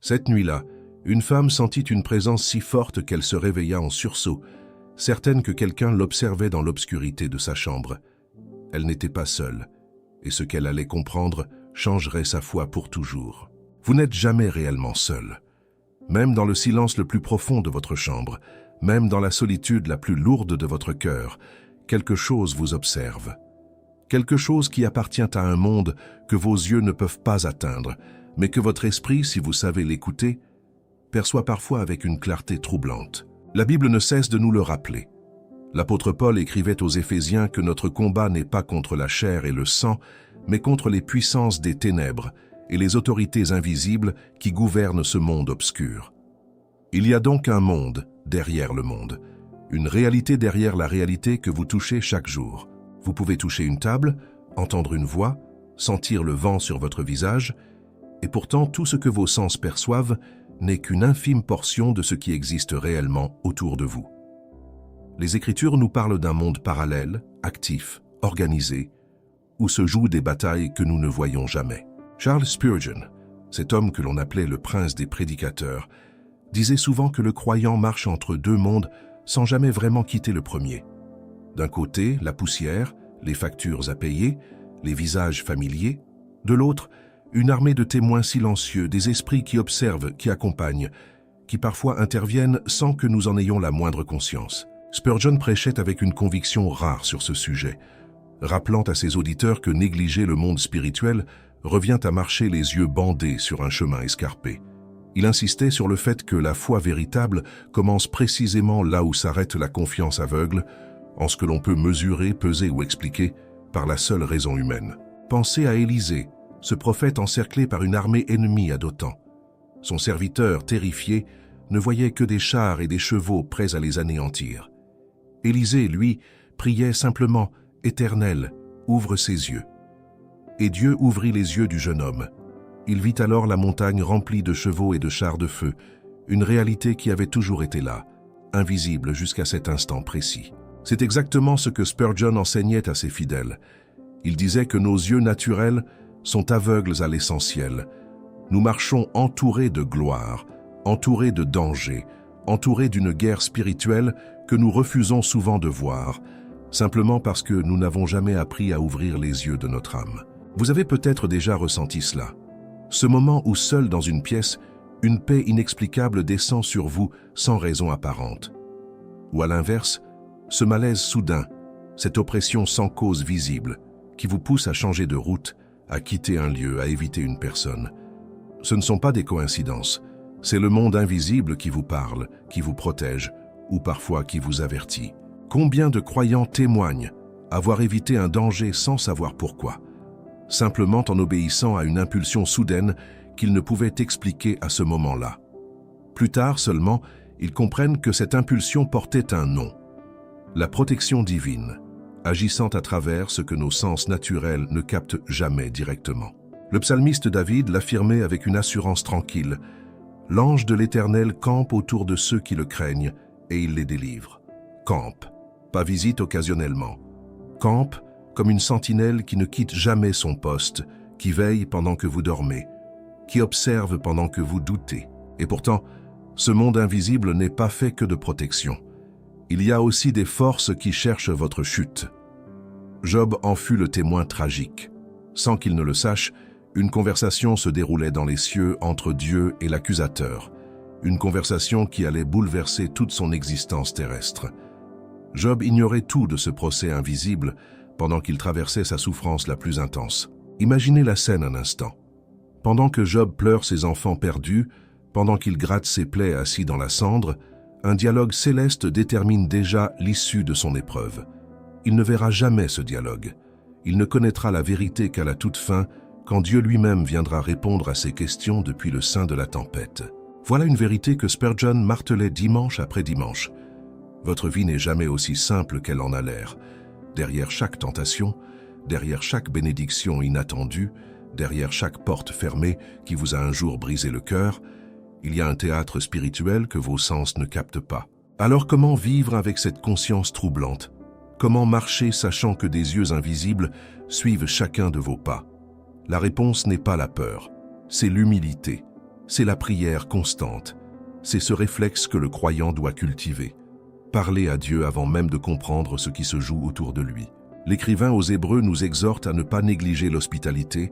Cette nuit-là, une femme sentit une présence si forte qu'elle se réveilla en sursaut, certaine que quelqu'un l'observait dans l'obscurité de sa chambre. Elle n'était pas seule, et ce qu'elle allait comprendre changerait sa foi pour toujours. Vous n'êtes jamais réellement seul. Même dans le silence le plus profond de votre chambre, même dans la solitude la plus lourde de votre cœur, quelque chose vous observe. Quelque chose qui appartient à un monde que vos yeux ne peuvent pas atteindre, mais que votre esprit, si vous savez l'écouter, perçoit parfois avec une clarté troublante. La Bible ne cesse de nous le rappeler. L'apôtre Paul écrivait aux Éphésiens que notre combat n'est pas contre la chair et le sang, mais contre les puissances des ténèbres et les autorités invisibles qui gouvernent ce monde obscur. Il y a donc un monde derrière le monde, une réalité derrière la réalité que vous touchez chaque jour. Vous pouvez toucher une table, entendre une voix, sentir le vent sur votre visage, et pourtant tout ce que vos sens perçoivent n'est qu'une infime portion de ce qui existe réellement autour de vous. Les Écritures nous parlent d'un monde parallèle, actif, organisé, où se jouent des batailles que nous ne voyons jamais. Charles Spurgeon, cet homme que l'on appelait le prince des prédicateurs, disait souvent que le croyant marche entre deux mondes sans jamais vraiment quitter le premier. D'un côté, la poussière, les factures à payer, les visages familiers. De l'autre, une armée de témoins silencieux, des esprits qui observent, qui accompagnent, qui parfois interviennent sans que nous en ayons la moindre conscience. Spurgeon prêchait avec une conviction rare sur ce sujet, rappelant à ses auditeurs que négliger le monde spirituel revient à marcher les yeux bandés sur un chemin escarpé. Il insistait sur le fait que la foi véritable commence précisément là où s'arrête la confiance aveugle, en ce que l'on peut mesurer, peser ou expliquer par la seule raison humaine. Pensez à Élisée, ce prophète encerclé par une armée ennemie à Dothan. Son serviteur, terrifié, ne voyait que des chars et des chevaux prêts à les anéantir. Élisée, lui, priait simplement « Éternel, ouvre ses yeux ». Et Dieu ouvrit les yeux du jeune homme. Il vit alors la montagne remplie de chevaux et de chars de feu, une réalité qui avait toujours été là, invisible jusqu'à cet instant précis. C'est exactement ce que Spurgeon enseignait à ses fidèles. Il disait que nos yeux naturels sont aveugles à l'essentiel. Nous marchons entourés de gloire, entourés de danger, entourés d'une guerre spirituelle que nous refusons souvent de voir, simplement parce que nous n'avons jamais appris à ouvrir les yeux de notre âme. Vous avez peut-être déjà ressenti cela. Ce moment où seul dans une pièce, une paix inexplicable descend sur vous sans raison apparente. Ou à l'inverse, ce malaise soudain, cette oppression sans cause visible, qui vous pousse à changer de route, à quitter un lieu, à éviter une personne. Ce ne sont pas des coïncidences, c'est le monde invisible qui vous parle, qui vous protège, ou parfois qui vous avertit. Combien de croyants témoignent avoir évité un danger sans savoir pourquoi, simplement en obéissant à une impulsion soudaine qu'ils ne pouvaient expliquer à ce moment-là. Plus tard seulement, ils comprennent que cette impulsion portait un nom, la protection divine, agissant à travers ce que nos sens naturels ne captent jamais directement. Le psalmiste David l'affirmait avec une assurance tranquille. L'ange de l'Éternel campe autour de ceux qui le craignent et il les délivre. Campe, pas visite occasionnellement. Campe comme une sentinelle qui ne quitte jamais son poste, qui veille pendant que vous dormez, qui observe pendant que vous doutez. Et pourtant, ce monde invisible n'est pas fait que de protection. Il y a aussi des forces qui cherchent votre chute. Job en fut le témoin tragique. Sans qu'il ne le sache, une conversation se déroulait dans les cieux entre Dieu et l'accusateur, une conversation qui allait bouleverser toute son existence terrestre. Job ignorait tout de ce procès invisible pendant qu'il traversait sa souffrance la plus intense. Imaginez la scène un instant. Pendant que Job pleure ses enfants perdus, pendant qu'il gratte ses plaies assis dans la cendre, un dialogue céleste détermine déjà l'issue de son épreuve. Il ne verra jamais ce dialogue. Il ne connaîtra la vérité qu'à la toute fin, quand Dieu lui-même viendra répondre à ses questions depuis le sein de la tempête. Voilà une vérité que Spurgeon martelait dimanche après dimanche. Votre vie n'est jamais aussi simple qu'elle en a l'air. Derrière chaque tentation, derrière chaque bénédiction inattendue, derrière chaque porte fermée qui vous a un jour brisé le cœur, il y a un théâtre spirituel que vos sens ne captent pas. Alors comment vivre avec cette conscience troublante? Comment marcher sachant que des yeux invisibles suivent chacun de vos pas? La réponse n'est pas la peur, c'est l'humilité. c'est la prière constante. C'est ce réflexe que le croyant doit cultiver. Parler à Dieu avant même de comprendre ce qui se joue autour de lui. L'écrivain aux Hébreux nous exhorte à ne pas négliger l'hospitalité,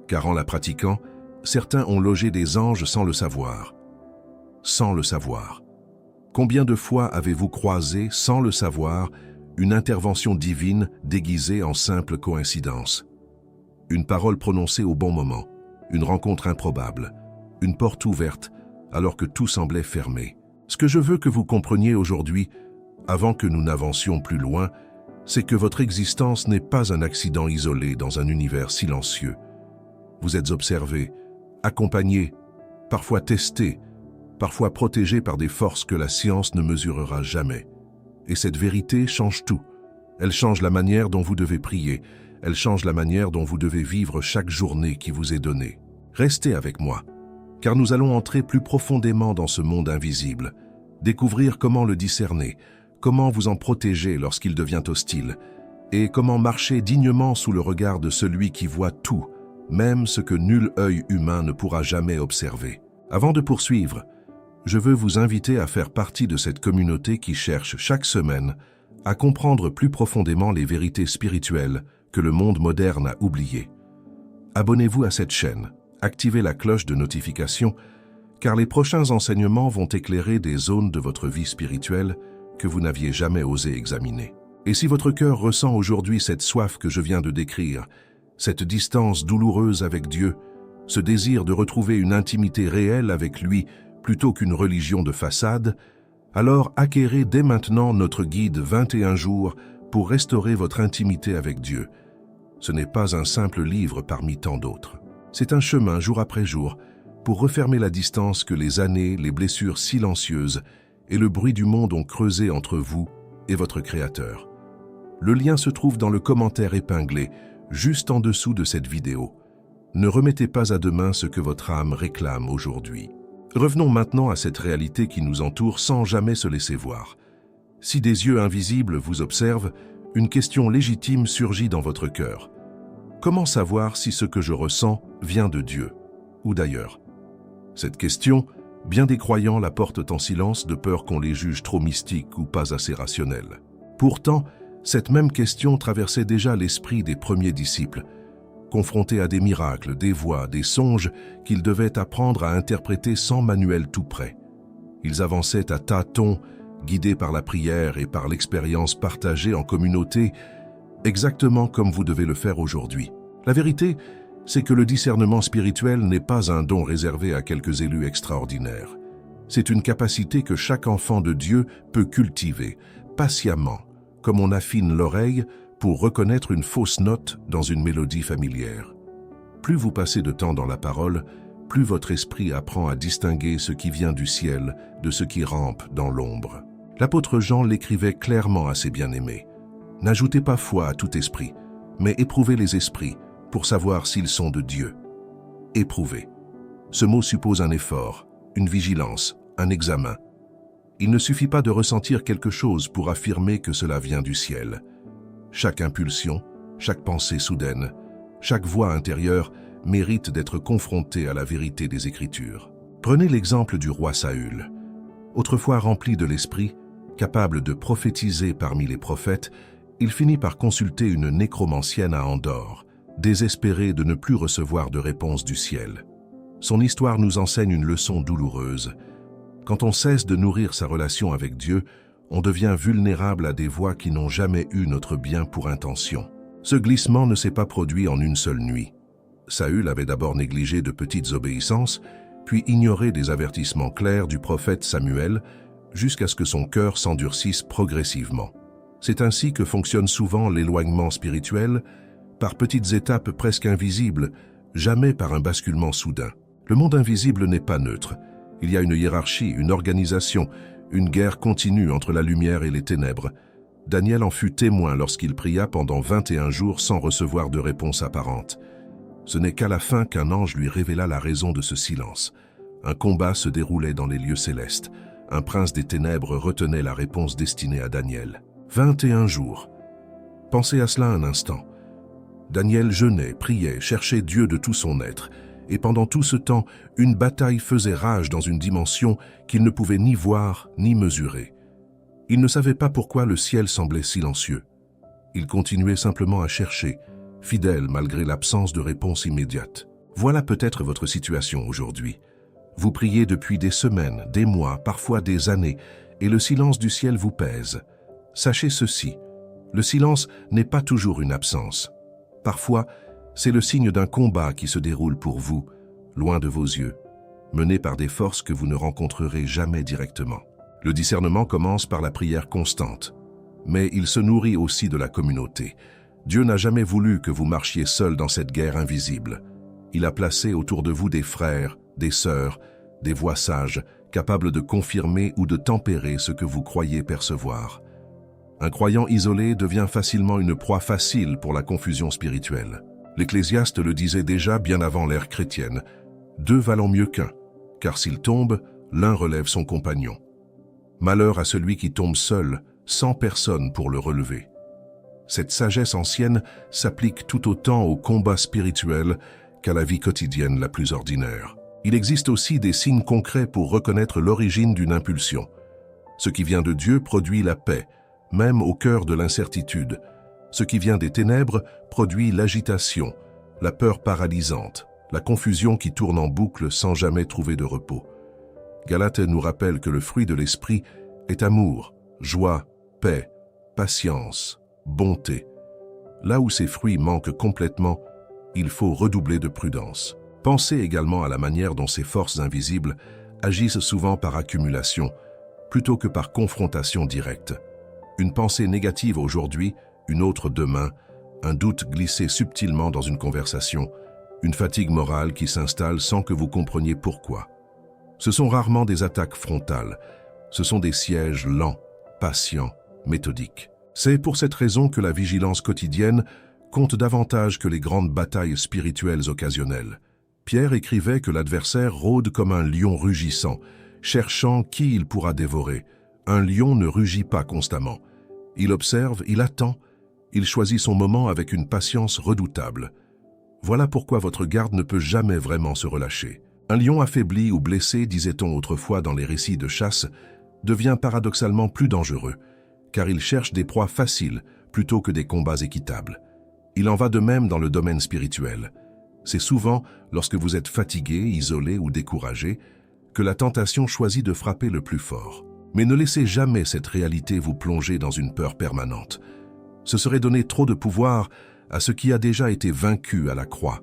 car en la pratiquant, certains ont logé des anges sans le savoir. Sans le savoir. Combien de fois avez-vous croisé, sans le savoir, une intervention divine déguisée en simple coïncidence? Une parole prononcée au bon moment, une rencontre improbable, une porte ouverte alors que tout semblait fermé. Ce que je veux que vous compreniez aujourd'hui, avant que nous n'avancions plus loin, c'est que votre existence n'est pas un accident isolé dans un univers silencieux. Vous êtes observé, accompagné, parfois testé, parfois protégé par des forces que la science ne mesurera jamais. Et cette vérité change tout. Elle change la manière dont vous devez prier. Elle change la manière dont vous devez vivre chaque journée qui vous est donnée. Restez avec moi, car nous allons entrer plus profondément dans ce monde invisible, découvrir comment le discerner, comment vous en protéger lorsqu'il devient hostile, et comment marcher dignement sous le regard de celui qui voit tout, même ce que nul œil humain ne pourra jamais observer. Avant de poursuivre, je veux vous inviter à faire partie de cette communauté qui cherche chaque semaine à comprendre plus profondément les vérités spirituelles que le monde moderne a oubliées. Abonnez-vous à cette chaîne, activez la cloche de notification, car les prochains enseignements vont éclairer des zones de votre vie spirituelle que vous n'aviez jamais osé examiner. Et si votre cœur ressent aujourd'hui cette soif que je viens de décrire, cette distance douloureuse avec Dieu, ce désir de retrouver une intimité réelle avec lui plutôt qu'une religion de façade, alors acquérez dès maintenant notre guide 21 jours pour restaurer votre intimité avec Dieu. Ce n'est pas un simple livre parmi tant d'autres. C'est un chemin jour après jour pour refermer la distance que les années, les blessures silencieuses et le bruit du monde ont creusé entre vous et votre Créateur. Le lien se trouve dans le commentaire épinglé, juste en dessous de cette vidéo. Ne remettez pas à demain ce que votre âme réclame aujourd'hui. Revenons maintenant à cette réalité qui nous entoure sans jamais se laisser voir. Si des yeux invisibles vous observent, une question légitime surgit dans votre cœur. Comment savoir si ce que je ressens vient de Dieu ou d'ailleurs? Cette question, bien des croyants la portent en silence de peur qu'on les juge trop mystiques ou pas assez rationnels. Pourtant, cette même question traversait déjà l'esprit des premiers disciples, confrontés à des miracles, des voix, des songes qu'ils devaient apprendre à interpréter sans manuel tout prêt. Ils avançaient à tâtons, guidés par la prière et par l'expérience partagée en communauté, exactement comme vous devez le faire aujourd'hui. La vérité, c'est que le discernement spirituel n'est pas un don réservé à quelques élus extraordinaires. C'est une capacité que chaque enfant de Dieu peut cultiver, patiemment, comme on affine l'oreille pour reconnaître une fausse note dans une mélodie familière. Plus vous passez de temps dans la parole, plus votre esprit apprend à distinguer ce qui vient du ciel de ce qui rampe dans l'ombre. L'apôtre Jean l'écrivait clairement à ses bien-aimés. N'ajoutez pas foi à tout esprit, mais éprouvez les esprits pour savoir s'ils sont de Dieu. Éprouvez. Ce mot suppose un effort, une vigilance, un examen. Il ne suffit pas de ressentir quelque chose pour affirmer que cela vient du ciel. Chaque impulsion, chaque pensée soudaine, chaque voix intérieure mérite d'être confrontée à la vérité des Écritures. Prenez l'exemple du roi Saül. Autrefois rempli de l'esprit, capable de prophétiser parmi les prophètes, il finit par consulter une nécromancienne à Endor, désespéré de ne plus recevoir de réponse du ciel. Son histoire nous enseigne une leçon douloureuse. Quand on cesse de nourrir sa relation avec Dieu, on devient vulnérable à des voix qui n'ont jamais eu notre bien pour intention. Ce glissement ne s'est pas produit en une seule nuit. Saül avait d'abord négligé de petites obéissances, puis ignoré des avertissements clairs du prophète Samuel, jusqu'à ce que son cœur s'endurcisse progressivement. C'est ainsi que fonctionne souvent l'éloignement spirituel, par petites étapes presque invisibles, jamais par un basculement soudain. Le monde invisible n'est pas neutre. Il y a une hiérarchie, une organisation, une guerre continue entre la lumière et les ténèbres. Daniel en fut témoin lorsqu'il pria pendant 21 jours sans recevoir de réponse apparente. Ce n'est qu'à la fin qu'un ange lui révéla la raison de ce silence. Un combat se déroulait dans les lieux célestes. Un prince des ténèbres retenait la réponse destinée à Daniel. 21 jours. Pensez à cela un instant. Daniel jeûnait, priait, cherchait Dieu de tout son être, et pendant tout ce temps, une bataille faisait rage dans une dimension qu'il ne pouvait ni voir ni mesurer. Il ne savait pas pourquoi le ciel semblait silencieux. Il continuait simplement à chercher, fidèle malgré l'absence de réponse immédiate. Voilà peut-être votre situation aujourd'hui. Vous priez depuis des semaines, des mois, parfois des années, et le silence du ciel vous pèse. Sachez ceci, le silence n'est pas toujours une absence. Parfois, c'est le signe d'un combat qui se déroule pour vous, loin de vos yeux, mené par des forces que vous ne rencontrerez jamais directement. Le discernement commence par la prière constante, mais il se nourrit aussi de la communauté. Dieu n'a jamais voulu que vous marchiez seul dans cette guerre invisible. Il a placé autour de vous des frères, des sœurs, des voix sages, capables de confirmer ou de tempérer ce que vous croyez percevoir. Un croyant isolé devient facilement une proie facile pour la confusion spirituelle. L'Ecclésiaste le disait déjà bien avant l'ère chrétienne. Deux valent mieux qu'un, car s'il tombe, l'un relève son compagnon. Malheur à celui qui tombe seul, sans personne pour le relever. Cette sagesse ancienne s'applique tout autant au combat spirituel qu'à la vie quotidienne la plus ordinaire. Il existe aussi des signes concrets pour reconnaître l'origine d'une impulsion. Ce qui vient de Dieu produit la paix, même au cœur de l'incertitude. Ce qui vient des ténèbres produit l'agitation, la peur paralysante, la confusion qui tourne en boucle sans jamais trouver de repos. Galates nous rappelle que le fruit de l'esprit est amour, joie, paix, patience, bonté. Là où ces fruits manquent complètement, il faut redoubler de prudence. Pensez également à la manière dont ces forces invisibles agissent souvent par accumulation, plutôt que par confrontation directe. Une pensée négative aujourd'hui, une autre demain, un doute glissé subtilement dans une conversation, une fatigue morale qui s'installe sans que vous compreniez pourquoi. Ce sont rarement des attaques frontales, ce sont des sièges lents, patients, méthodiques. C'est pour cette raison que la vigilance quotidienne compte davantage que les grandes batailles spirituelles occasionnelles. Pierre écrivait que l'adversaire rôde comme un lion rugissant, cherchant qui il pourra dévorer. Un lion ne rugit pas constamment. Il observe, il attend, il choisit son moment avec une patience redoutable. Voilà pourquoi votre garde ne peut jamais vraiment se relâcher. Un lion affaibli ou blessé, disait-on autrefois dans les récits de chasse, devient paradoxalement plus dangereux, car il cherche des proies faciles plutôt que des combats équitables. Il en va de même dans le domaine spirituel. C'est souvent, lorsque vous êtes fatigué, isolé ou découragé, que la tentation choisit de frapper le plus fort. Mais ne laissez jamais cette réalité vous plonger dans une peur permanente. Ce serait donner trop de pouvoir à ce qui a déjà été vaincu à la croix.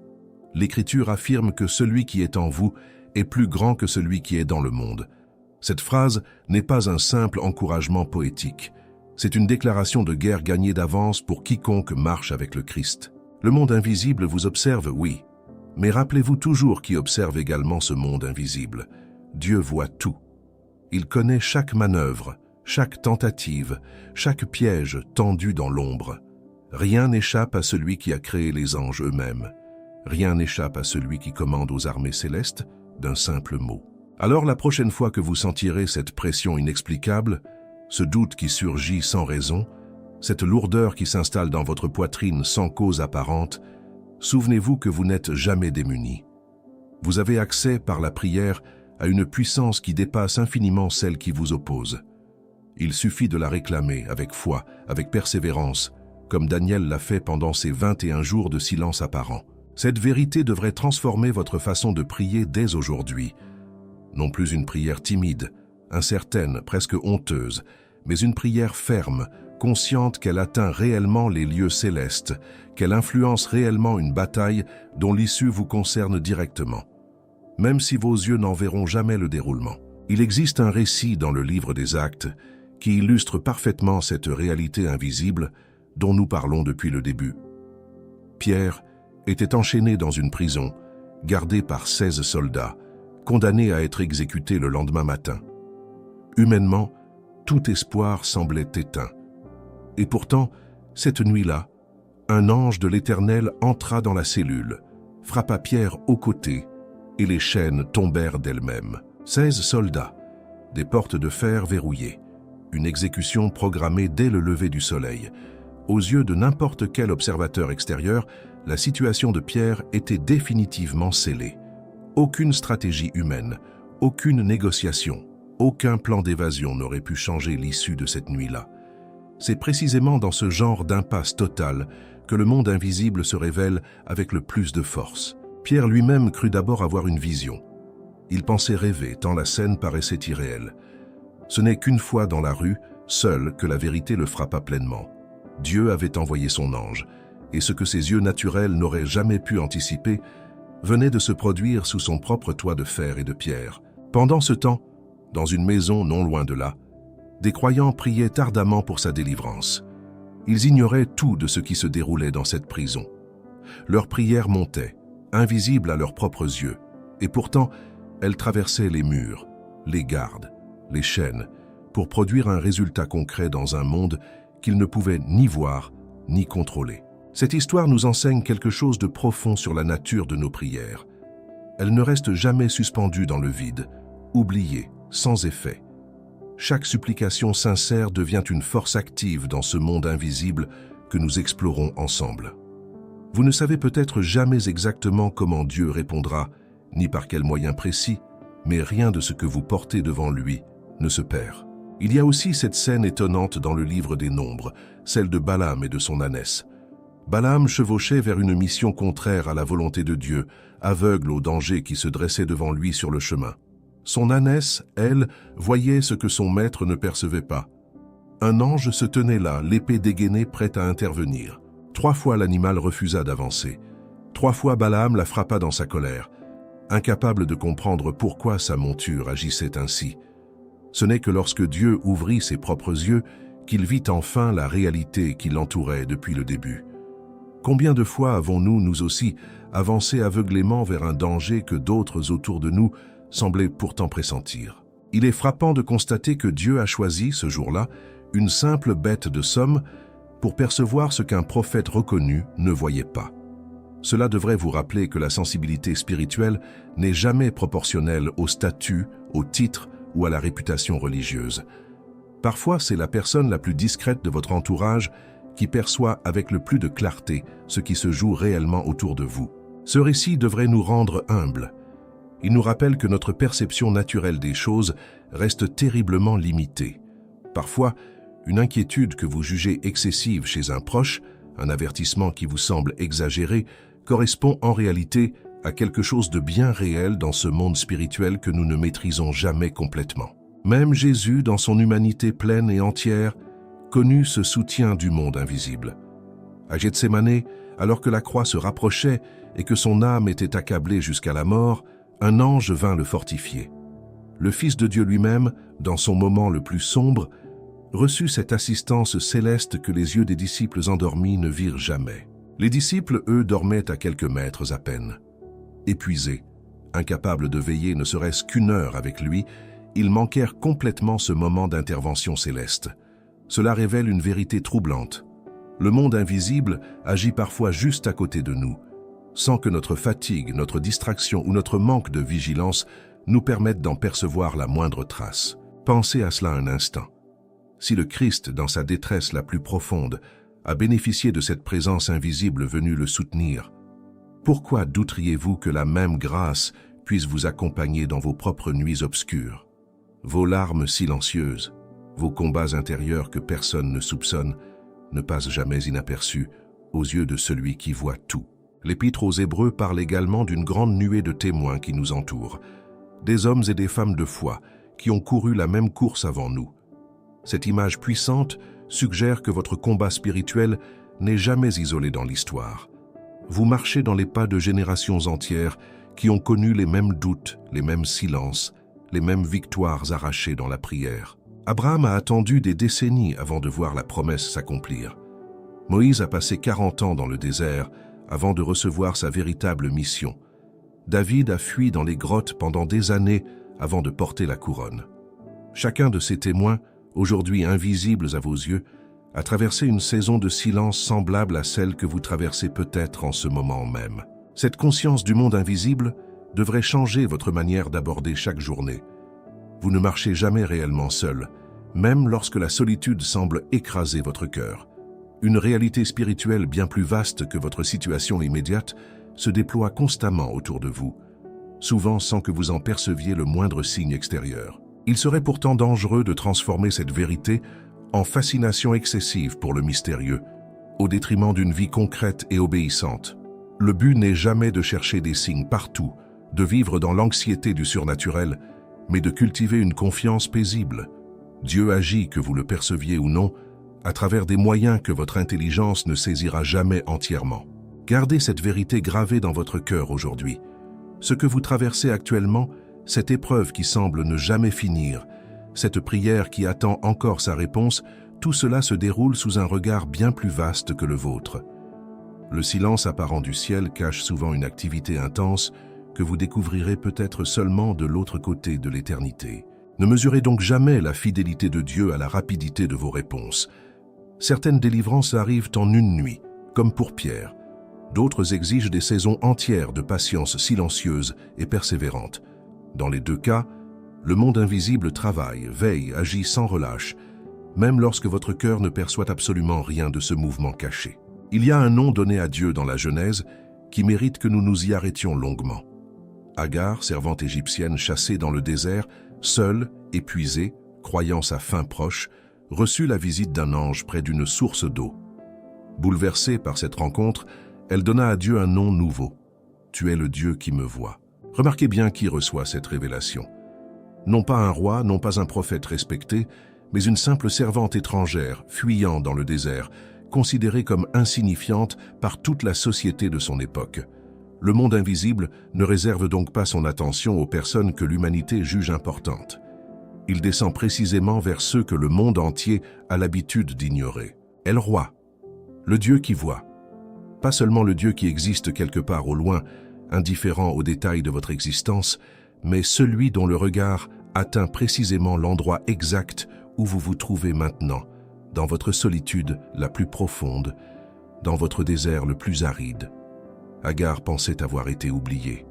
L'Écriture affirme que celui qui est en vous est plus grand que celui qui est dans le monde. Cette phrase n'est pas un simple encouragement poétique. C'est une déclaration de guerre gagnée d'avance pour quiconque marche avec le Christ. Le monde invisible vous observe, oui, mais rappelez-vous toujours qui observe également ce monde invisible. Dieu voit tout. Il connaît chaque manœuvre, chaque tentative, chaque piège tendu dans l'ombre. Rien n'échappe à celui qui a créé les anges eux-mêmes. Rien n'échappe à celui qui commande aux armées célestes d'un simple mot. Alors la prochaine fois que vous sentirez cette pression inexplicable, ce doute qui surgit sans raison, cette lourdeur qui s'installe dans votre poitrine sans cause apparente, souvenez-vous que vous n'êtes jamais démunis. Vous avez accès par la prière à une puissance qui dépasse infiniment celle qui vous oppose. Il suffit de la réclamer avec foi, avec persévérance, comme Daniel l'a fait pendant ses 21 jours de silence apparent. Cette vérité devrait transformer votre façon de prier dès aujourd'hui. Non plus une prière timide, incertaine, presque honteuse, mais une prière ferme, consciente qu'elle atteint réellement les lieux célestes, qu'elle influence réellement une bataille dont l'issue vous concerne directement, même si vos yeux n'en verront jamais le déroulement. Il existe un récit dans le livre des Actes qui illustre parfaitement cette réalité invisible dont nous parlons depuis le début. Pierre était enchaîné dans une prison, gardé par 16 soldats, condamné à être exécuté le lendemain matin. Humainement, tout espoir semblait éteint. Et pourtant, cette nuit-là, un ange de l'Éternel entra dans la cellule, frappa Pierre au côté, et les chaînes tombèrent d'elles-mêmes. 16 soldats, des portes de fer verrouillées, une exécution programmée dès le lever du soleil. Aux yeux de n'importe quel observateur extérieur, la situation de Pierre était définitivement scellée. Aucune stratégie humaine, aucune négociation, aucun plan d'évasion n'aurait pu changer l'issue de cette nuit-là. C'est précisément dans ce genre d'impasse totale que le monde invisible se révèle avec le plus de force. Pierre lui-même crut d'abord avoir une vision. Il pensait rêver, tant la scène paraissait irréelle. Ce n'est qu'une fois dans la rue, seul, que la vérité le frappa pleinement. Dieu avait envoyé son ange, et ce que ses yeux naturels n'auraient jamais pu anticiper venait de se produire sous son propre toit de fer et de pierre. Pendant ce temps, dans une maison non loin de là, des croyants priaient ardemment pour sa délivrance. Ils ignoraient tout de ce qui se déroulait dans cette prison. Leurs prières montaient, invisibles à leurs propres yeux, et pourtant, elles traversaient les murs, les gardes, les chaînes, pour produire un résultat concret dans un monde qu'ils ne pouvaient ni voir, ni contrôler. Cette histoire nous enseigne quelque chose de profond sur la nature de nos prières. Elles ne restent jamais suspendues dans le vide, oubliées, sans effet. Chaque supplication sincère devient une force active dans ce monde invisible que nous explorons ensemble. Vous ne savez peut-être jamais exactement comment Dieu répondra, ni par quel moyen précis, mais rien de ce que vous portez devant lui ne se perd. Il y a aussi cette scène étonnante dans le livre des Nombres, celle de Balaam et de son ânesse. Balaam chevauchait vers une mission contraire à la volonté de Dieu, aveugle au danger qui se dressait devant lui sur le chemin. Son ânesse, elle, voyait ce que son maître ne percevait pas. Un ange se tenait là, l'épée dégainée, prête à intervenir. 3 fois l'animal refusa d'avancer. 3 fois Balaam la frappa dans sa colère, incapable de comprendre pourquoi sa monture agissait ainsi. Ce n'est que lorsque Dieu ouvrit ses propres yeux qu'il vit enfin la réalité qui l'entourait depuis le début. Combien de fois avons-nous, nous aussi, avancé aveuglément vers un danger que d'autres autour de nous semblaient pourtant pressentir? Il est frappant de constater que Dieu a choisi, ce jour-là, une simple bête de somme pour percevoir ce qu'un prophète reconnu ne voyait pas. Cela devrait vous rappeler que la sensibilité spirituelle n'est jamais proportionnelle au statut, au titre ou à la réputation religieuse. Parfois, c'est la personne la plus discrète de votre entourage qui perçoit avec le plus de clarté ce qui se joue réellement autour de vous. Ce récit devrait nous rendre humbles. Il nous rappelle que notre perception naturelle des choses reste terriblement limitée. Parfois, une inquiétude que vous jugez excessive chez un proche, un avertissement qui vous semble exagéré, correspond en réalité à quelque chose de bien réel dans ce monde spirituel que nous ne maîtrisons jamais complètement. Même Jésus, dans son humanité pleine et entière, connut ce soutien du monde invisible. À Gethsémanée, alors que la croix se rapprochait et que son âme était accablée jusqu'à la mort, un ange vint le fortifier. Le Fils de Dieu lui-même, dans son moment le plus sombre, reçut cette assistance céleste que les yeux des disciples endormis ne virent jamais. Les disciples, eux, dormaient à quelques mètres à peine. Épuisés, incapables de veiller ne serait-ce qu'1 heure avec lui, ils manquèrent complètement ce moment d'intervention céleste. Cela révèle une vérité troublante. Le monde invisible agit parfois juste à côté de nous, sans que notre fatigue, notre distraction ou notre manque de vigilance nous permettent d'en percevoir la moindre trace. Pensez à cela un instant. Si le Christ, dans sa détresse la plus profonde, a bénéficié de cette présence invisible venue le soutenir, pourquoi douteriez-vous que la même grâce puisse vous accompagner dans vos propres nuits obscures? Vos larmes silencieuses, vos combats intérieurs que personne ne soupçonne, ne passent jamais inaperçus aux yeux de celui qui voit tout. L'Épître aux Hébreux parle également d'une grande nuée de témoins qui nous entourent, des hommes et des femmes de foi qui ont couru la même course avant nous. Cette image puissante suggère que votre combat spirituel n'est jamais isolé dans l'histoire. Vous marchez dans les pas de générations entières qui ont connu les mêmes doutes, les mêmes silences, les mêmes victoires arrachées dans la prière. Abraham a attendu des décennies avant de voir la promesse s'accomplir. Moïse a passé 40 ans dans le désert avant de recevoir sa véritable mission. David a fui dans les grottes pendant des années avant de porter la couronne. Chacun de ces témoins, aujourd'hui invisibles à vos yeux, a traversé une saison de silence semblable à celle que vous traversez peut-être en ce moment même. Cette conscience du monde invisible devrait changer votre manière d'aborder chaque journée. Vous ne marchez jamais réellement seul, même lorsque la solitude semble écraser votre cœur. Une réalité spirituelle bien plus vaste que votre situation immédiate se déploie constamment autour de vous. souvent sans que vous en perceviez le moindre signe extérieur. Il serait pourtant dangereux de transformer cette vérité en fascination excessive pour le mystérieux, au détriment d'une vie concrète et obéissante. Le but n'est jamais de chercher des signes partout, de vivre dans l'anxiété du surnaturel, mais de cultiver une confiance paisible. Dieu agit, que vous le perceviez ou non, à travers des moyens que votre intelligence ne saisira jamais entièrement. Gardez cette vérité gravée dans votre cœur aujourd'hui. Ce que vous traversez actuellement, cette épreuve qui semble ne jamais finir, cette prière qui attend encore sa réponse, tout cela se déroule sous un regard bien plus vaste que le vôtre. Le silence apparent du ciel cache souvent une activité intense que vous découvrirez peut-être seulement de l'autre côté de l'éternité. Ne mesurez donc jamais la fidélité de Dieu à la rapidité de vos réponses. Certaines délivrances arrivent en une nuit, comme pour Pierre. D'autres exigent des saisons entières de patience silencieuse et persévérante. Dans les deux cas, le monde invisible travaille, veille, agit sans relâche, même lorsque votre cœur ne perçoit absolument rien de ce mouvement caché. Il y a un nom donné à Dieu dans la Genèse qui mérite que nous nous y arrêtions longuement. Agar, servante égyptienne chassée dans le désert, seule, épuisée, croyant sa fin proche, reçut la visite d'un ange près d'une source d'eau. Bouleversée par cette rencontre, elle donna à Dieu un nom nouveau. « Tu es le Dieu qui me voit ». Remarquez bien qui reçoit cette révélation. Non pas un roi, non pas un prophète respecté, mais une simple servante étrangère, fuyant dans le désert, considérée comme insignifiante par toute la société de son époque. Le monde invisible ne réserve donc pas son attention aux personnes que l'humanité juge importantes. Il descend précisément vers ceux que le monde entier a l'habitude d'ignorer. El Roi, le Dieu qui voit. Pas seulement le Dieu qui existe quelque part au loin, indifférent aux détails de votre existence, mais celui dont le regard atteint précisément l'endroit exact où vous vous trouvez maintenant, dans votre solitude la plus profonde, dans votre désert le plus aride. Agar pensait avoir été oubliée.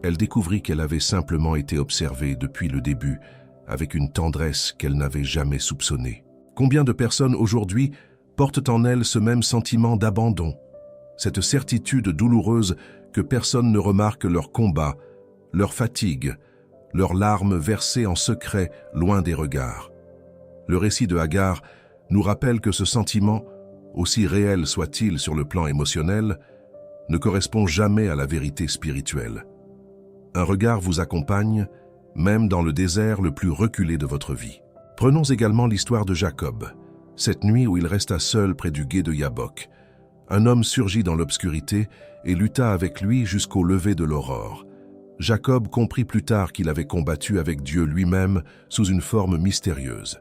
Elle découvrit qu'elle avait simplement été observée depuis le début, avec une tendresse qu'elle n'avait jamais soupçonnée. Combien de personnes aujourd'hui portent en elles ce même sentiment d'abandon, cette certitude douloureuse que personne ne remarque leur combat, leur fatigue, leurs larmes versées en secret loin des regards. Le récit de Agar nous rappelle que ce sentiment, aussi réel soit-il sur le plan émotionnel, ne correspond jamais à la vérité spirituelle. Un regard vous accompagne, même dans le désert le plus reculé de votre vie. Prenons également l'histoire de Jacob, cette nuit où il resta seul près du gué de Yabok. Un homme surgit dans l'obscurité et lutta avec lui jusqu'au lever de l'aurore. Jacob comprit plus tard qu'il avait combattu avec Dieu lui-même sous une forme mystérieuse.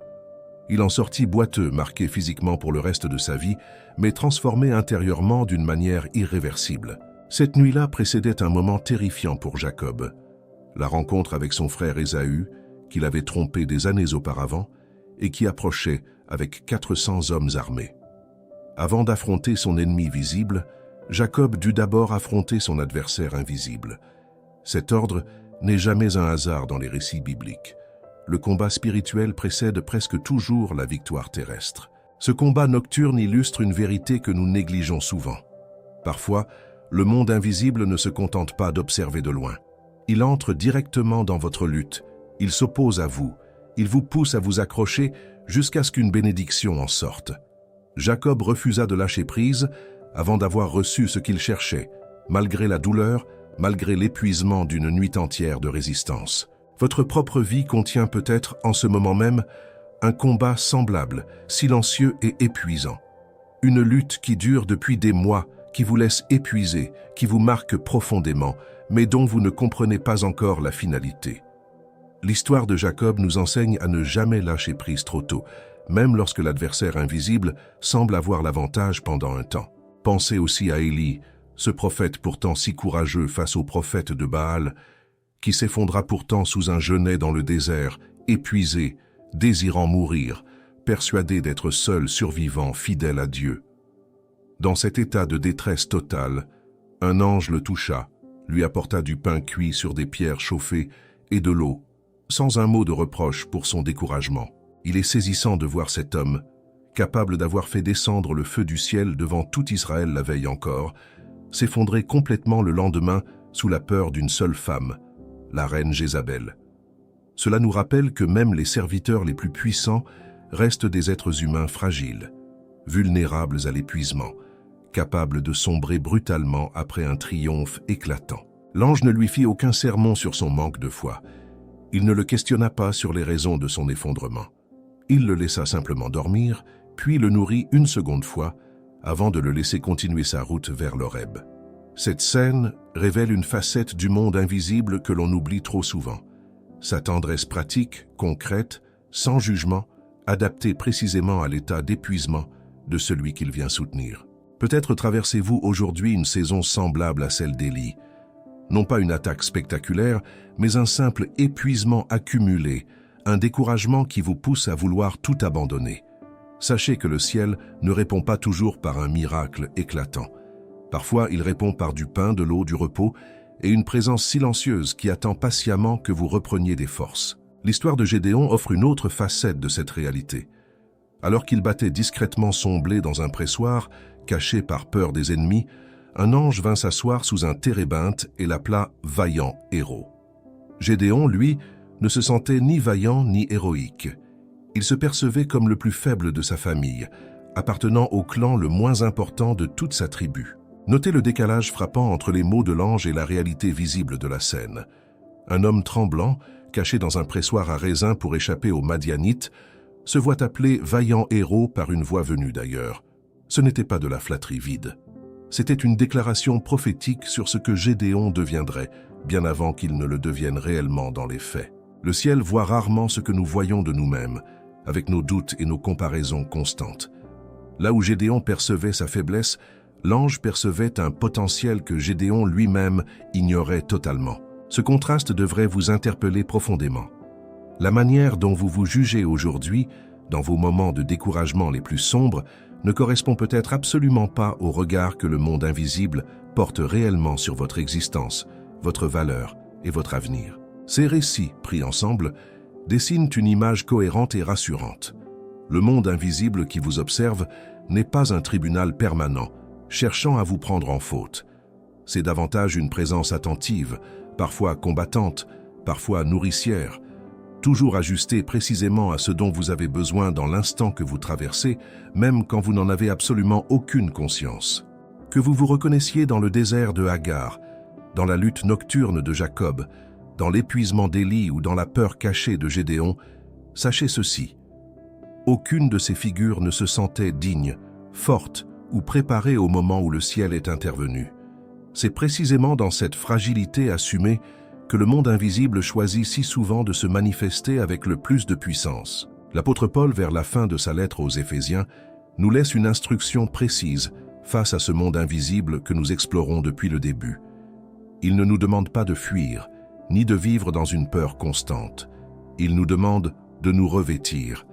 Il en sortit boiteux, marqué physiquement pour le reste de sa vie, mais transformé intérieurement d'une manière irréversible. Cette nuit-là précédait un moment terrifiant pour Jacob. La rencontre avec son frère Ésaü, qu'il avait trompé des années auparavant, et qui approchait avec 400 hommes armés. Avant d'affronter son ennemi visible, Jacob dut d'abord affronter son adversaire invisible. Cet ordre n'est jamais un hasard dans les récits bibliques. Le combat spirituel précède presque toujours la victoire terrestre. Ce combat nocturne illustre une vérité que nous négligeons souvent. Parfois, le monde invisible ne se contente pas d'observer de loin. Il entre directement dans votre lutte, il s'oppose à vous, il vous pousse à vous accrocher jusqu'à ce qu'une bénédiction en sorte. Jacob refusa de lâcher prise avant d'avoir reçu ce qu'il cherchait, malgré la douleur, malgré l'épuisement d'une nuit entière de résistance. Votre propre vie contient peut-être en ce moment même un combat semblable, silencieux et épuisant. Une lutte qui dure depuis des mois, qui vous laisse épuisé, qui vous marque profondément, mais dont vous ne comprenez pas encore la finalité. L'histoire de Jacob nous enseigne à ne jamais lâcher prise trop tôt, même lorsque l'adversaire invisible semble avoir l'avantage pendant un temps. Pensez aussi à Élie, ce prophète pourtant si courageux face au prophète de Baal, qui s'effondra pourtant sous un genêt dans le désert, épuisé, désirant mourir, persuadé d'être seul survivant, fidèle à Dieu. Dans cet état de détresse totale, un ange le toucha, lui apporta du pain cuit sur des pierres chauffées et de l'eau, sans un mot de reproche pour son découragement. Il est saisissant de voir cet homme, capable d'avoir fait descendre le feu du ciel devant tout Israël la veille encore, s'effondrer complètement le lendemain sous la peur d'une seule femme, la reine Jézabel. Cela nous rappelle que même les serviteurs les plus puissants restent des êtres humains fragiles, vulnérables à l'épuisement, capables de sombrer brutalement après un triomphe éclatant. L'ange ne lui fit aucun sermon sur son manque de foi. Il ne le questionna pas sur les raisons de son effondrement. Il le laissa simplement dormir, puis le nourrit une seconde fois, avant de le laisser continuer sa route vers l'Horeb. Cette scène révèle une facette du monde invisible que l'on oublie trop souvent. Sa tendresse pratique, concrète, sans jugement, adaptée précisément à l'état d'épuisement de celui qu'il vient soutenir. Peut-être traversez-vous aujourd'hui une saison semblable à celle d'Élie. Non pas une attaque spectaculaire, mais un simple épuisement accumulé, un découragement qui vous pousse à vouloir tout abandonner. Sachez que le ciel ne répond pas toujours par un miracle éclatant. Parfois, il répond par du pain, de l'eau, du repos et une présence silencieuse qui attend patiemment que vous repreniez des forces. L'histoire de Gédéon offre une autre facette de cette réalité. Alors qu'il battait discrètement son blé dans un pressoir, caché par peur des ennemis, un ange vint s'asseoir sous un térébinthe et l'appela « vaillant héros ». Gédéon, lui, ne se sentait ni vaillant ni héroïque. Il se percevait comme le plus faible de sa famille, appartenant au clan le moins important de toute sa tribu. Notez le décalage frappant entre les mots de l'ange et la réalité visible de la scène. Un homme tremblant, caché dans un pressoir à raisin pour échapper aux Madianites, se voit appeler « vaillant héros » par une voix venue d'ailleurs. Ce n'était pas de la flatterie vide. C'était une déclaration prophétique sur ce que Gédéon deviendrait, bien avant qu'il ne le devienne réellement dans les faits. Le ciel voit rarement ce que nous voyons de nous-mêmes, avec nos doutes et nos comparaisons constantes. Là où Gédéon percevait sa faiblesse, l'ange percevait un potentiel que Gédéon lui-même ignorait totalement. Ce contraste devrait vous interpeller profondément. La manière dont vous vous jugez aujourd'hui, dans vos moments de découragement les plus sombres, ne correspond peut-être absolument pas au regard que le monde invisible porte réellement sur votre existence, votre valeur et votre avenir. Ces récits, pris ensemble, dessinent une image cohérente et rassurante. Le monde invisible qui vous observe n'est pas un tribunal permanent, cherchant à vous prendre en faute. C'est davantage une présence attentive, parfois combattante, parfois nourricière, toujours ajustée précisément à ce dont vous avez besoin dans l'instant que vous traversez, même quand vous n'en avez absolument aucune conscience. Que vous vous reconnaissiez dans le désert de Hagar, dans la lutte nocturne de Jacob, dans l'épuisement d'Élie ou dans la peur cachée de Gédéon, sachez ceci. Aucune de ces figures ne se sentait digne, forte ou préparée au moment où le ciel est intervenu. C'est précisément dans cette fragilité assumée que le monde invisible choisit si souvent de se manifester avec le plus de puissance. L'apôtre Paul, vers la fin de sa lettre aux Éphésiens, nous laisse une instruction précise face à ce monde invisible que nous explorons depuis le début. Il ne nous demande pas de fuir, ni de vivre dans une peur constante. Il nous demande de nous revêtir.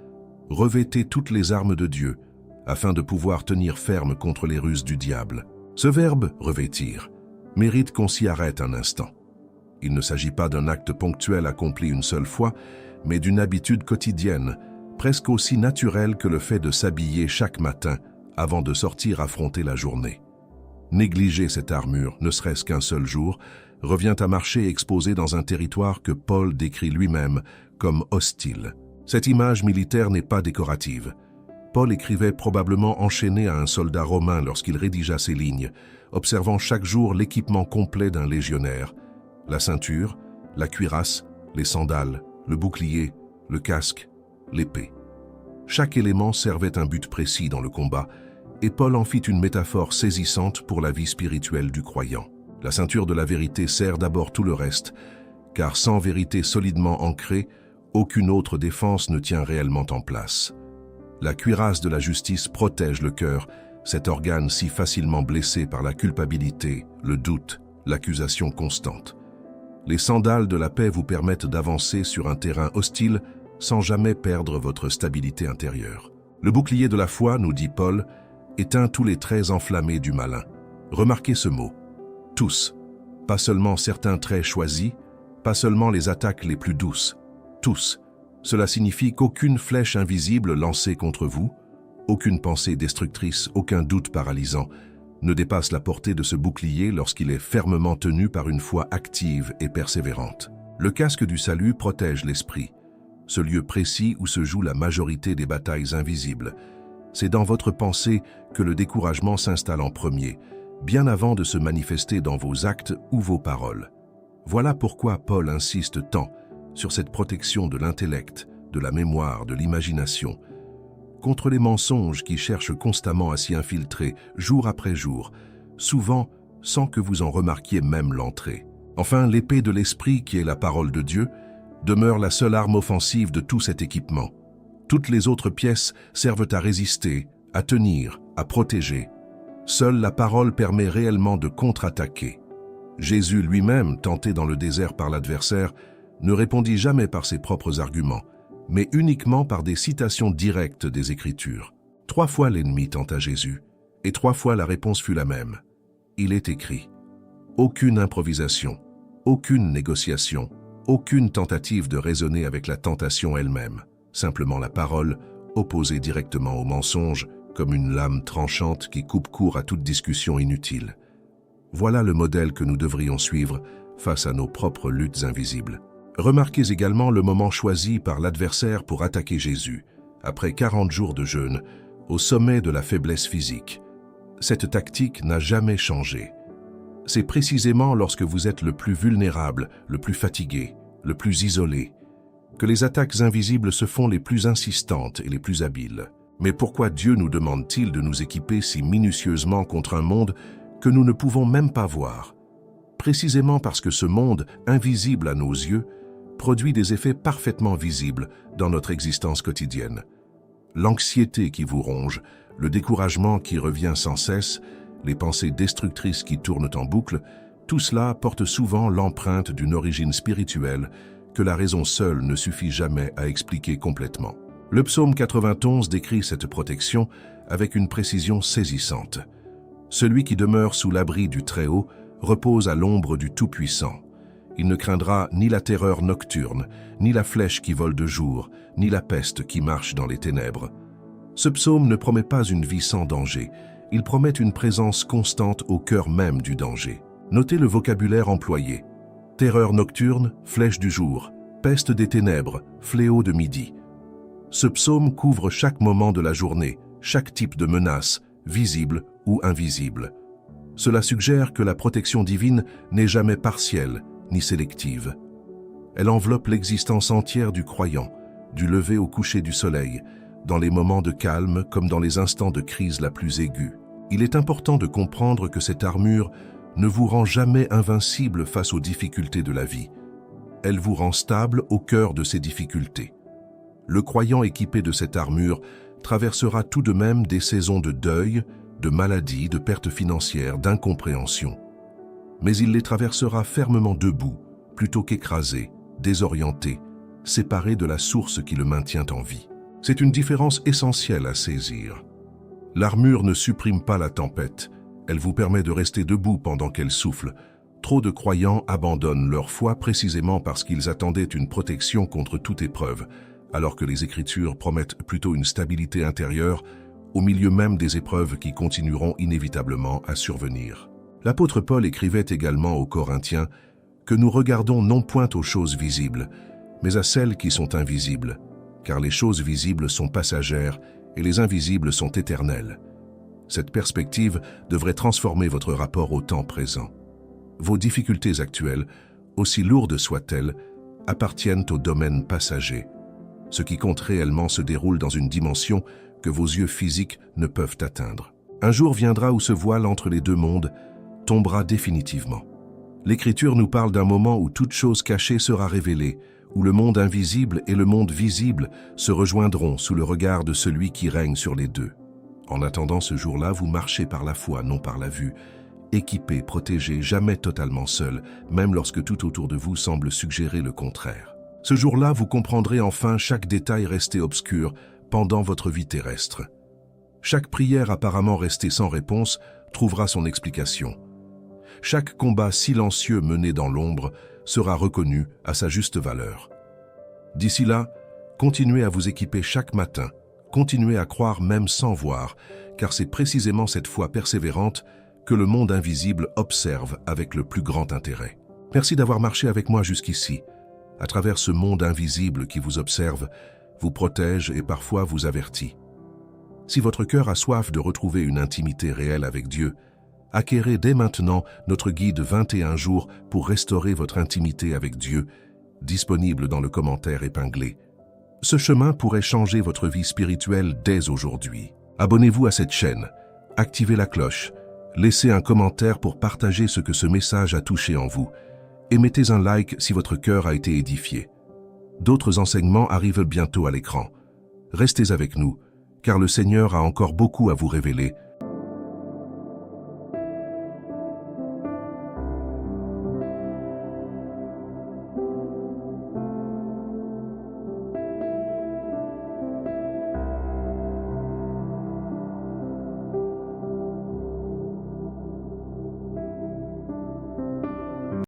Revêtez toutes les armes de Dieu, afin de pouvoir tenir ferme contre les ruses du diable. Ce verbe « revêtir » mérite qu'on s'y arrête un instant. Il ne s'agit pas d'un acte ponctuel accompli une seule fois, mais d'une habitude quotidienne, presque aussi naturelle que le fait de s'habiller chaque matin avant de sortir affronter la journée. Négliger cette armure, ne serait-ce qu'un seul jour, revient à marcher exposé dans un territoire que Paul décrit lui-même comme hostile. Cette image militaire n'est pas décorative. Paul écrivait probablement enchaîné à un soldat romain lorsqu'il rédigea ces lignes, observant chaque jour l'équipement complet d'un légionnaire. La ceinture, la cuirasse, les sandales, le bouclier, le casque, l'épée. Chaque élément servait un but précis dans le combat, et Paul en fit une métaphore saisissante pour la vie spirituelle du croyant. La ceinture de la vérité sert d'abord tout le reste, car sans vérité solidement ancrée, aucune autre défense ne tient réellement en place. La cuirasse de la justice protège le cœur, cet organe si facilement blessé par la culpabilité, le doute, l'accusation constante. Les sandales de la paix vous permettent d'avancer sur un terrain hostile sans jamais perdre votre stabilité intérieure. Le bouclier de la foi, nous dit Paul, éteint tous les traits enflammés du malin. Remarquez ce mot. Tous. Pas seulement certains traits choisis, pas seulement les attaques les plus douces. Tous. Cela signifie qu'aucune flèche invisible lancée contre vous, aucune pensée destructrice, aucun doute paralysant, ne dépasse la portée de ce bouclier lorsqu'il est fermement tenu par une foi active et persévérante. Le casque du salut protège l'esprit, ce lieu précis où se joue la majorité des batailles invisibles. C'est dans votre pensée que le découragement s'installe en premier, bien avant de se manifester dans vos actes ou vos paroles. Voilà pourquoi Paul insiste tant sur cette protection de l'intellect, de la mémoire, de l'imagination, contre les mensonges qui cherchent constamment à s'y infiltrer, jour après jour, souvent sans que vous en remarquiez même l'entrée. Enfin, l'épée de l'esprit, qui est la parole de Dieu, demeure la seule arme offensive de tout cet équipement. Toutes les autres pièces servent à résister, à tenir, à protéger. Seule la parole permet réellement de contre-attaquer. Jésus lui-même, tenté dans le désert par l'adversaire, ne répondit jamais par ses propres arguments, mais uniquement par des citations directes des Écritures. 3 fois l'ennemi tenta Jésus, et 3 fois la réponse fut la même. Il est écrit. Aucune improvisation, aucune négociation, aucune tentative de raisonner avec la tentation elle-même. Simplement la parole, opposée directement au mensonge, comme une lame tranchante qui coupe court à toute discussion inutile. Voilà le modèle que nous devrions suivre face à nos propres luttes invisibles. Remarquez également le moment choisi par l'adversaire pour attaquer Jésus, après 40 jours de jeûne, au sommet de la faiblesse physique. Cette tactique n'a jamais changé. C'est précisément lorsque vous êtes le plus vulnérable, le plus fatigué, le plus isolé, que les attaques invisibles se font les plus insistantes et les plus habiles. Mais pourquoi Dieu nous demande-t-il de nous équiper si minutieusement contre un monde que nous ne pouvons même pas voir? Précisément parce que ce monde, invisible à nos yeux, produit des effets parfaitement visibles dans notre existence quotidienne. L'anxiété qui vous ronge, le découragement qui revient sans cesse, les pensées destructrices qui tournent en boucle, tout cela porte souvent l'empreinte d'une origine spirituelle que la raison seule ne suffit jamais à expliquer complètement. Le psaume 91 décrit cette protection avec une précision saisissante. Celui qui demeure sous l'abri du Très-Haut repose à l'ombre du Tout-Puissant. Il ne craindra ni la terreur nocturne, ni la flèche qui vole de jour, ni la peste qui marche dans les ténèbres. Ce psaume ne promet pas une vie sans danger, il promet une présence constante au cœur même du danger. Notez le vocabulaire employé. Terreur nocturne, flèche du jour, peste des ténèbres, fléau de midi. Ce psaume couvre chaque moment de la journée, chaque type de menace, visible ou invisible. Cela suggère que la protection divine n'est jamais partielle ni sélective. Elle enveloppe l'existence entière du croyant, du lever au coucher du soleil, dans les moments de calme comme dans les instants de crise la plus aiguë. Il est important de comprendre que cette armure ne vous rend jamais invincible face aux difficultés de la vie. Elle vous rend stable au cœur de ces difficultés. Le croyant équipé de cette armure traversera tout de même des saisons de deuil, de maladie, de perte financière, d'incompréhension. Mais il les traversera fermement debout, plutôt qu'écrasé, désorienté, séparé de la source qui le maintient en vie. C'est une différence essentielle à saisir. L'armure ne supprime pas la tempête, elle vous permet de rester debout pendant qu'elle souffle. Trop de croyants abandonnent leur foi précisément parce qu'ils attendaient une protection contre toute épreuve, alors que les Écritures promettent plutôt une stabilité intérieure au milieu même des épreuves qui continueront inévitablement à survenir. L'apôtre Paul écrivait également aux Corinthiens que nous regardons non point aux choses visibles, mais à celles qui sont invisibles, car les choses visibles sont passagères et les invisibles sont éternelles. Cette perspective devrait transformer votre rapport au temps présent. Vos difficultés actuelles, aussi lourdes soient-elles, appartiennent au domaine passager. Ce qui compte réellement se déroule dans une dimension que vos yeux physiques ne peuvent atteindre. Un jour viendra où ce voile entre les deux mondes tombera définitivement. L'Écriture nous parle d'un moment où toute chose cachée sera révélée, où le monde invisible et le monde visible se rejoindront sous le regard de celui qui règne sur les deux. En attendant ce jour-là, vous marchez par la foi, non par la vue, équipé, protégé, jamais totalement seul, même lorsque tout autour de vous semble suggérer le contraire. Ce jour-là, vous comprendrez enfin chaque détail resté obscur pendant votre vie terrestre. Chaque prière apparemment restée sans réponse trouvera son explication. Chaque combat silencieux mené dans l'ombre sera reconnu à sa juste valeur. D'ici là, continuez à vous équiper chaque matin, continuez à croire même sans voir, car c'est précisément cette foi persévérante que le monde invisible observe avec le plus grand intérêt. Merci d'avoir marché avec moi jusqu'ici. à travers ce monde invisible qui vous observe, vous protège et parfois vous avertit. Si votre cœur a soif de retrouver une intimité réelle avec Dieu, acquérez dès maintenant notre guide 21 jours pour restaurer votre intimité avec Dieu, disponible dans le commentaire épinglé. Ce chemin pourrait changer votre vie spirituelle dès aujourd'hui. Abonnez-vous à cette chaîne, activez la cloche, laissez un commentaire pour partager ce que ce message a touché en vous, et mettez un like si votre cœur a été édifié. D'autres enseignements arrivent bientôt à l'écran. Restez avec nous, car le Seigneur a encore beaucoup à vous révéler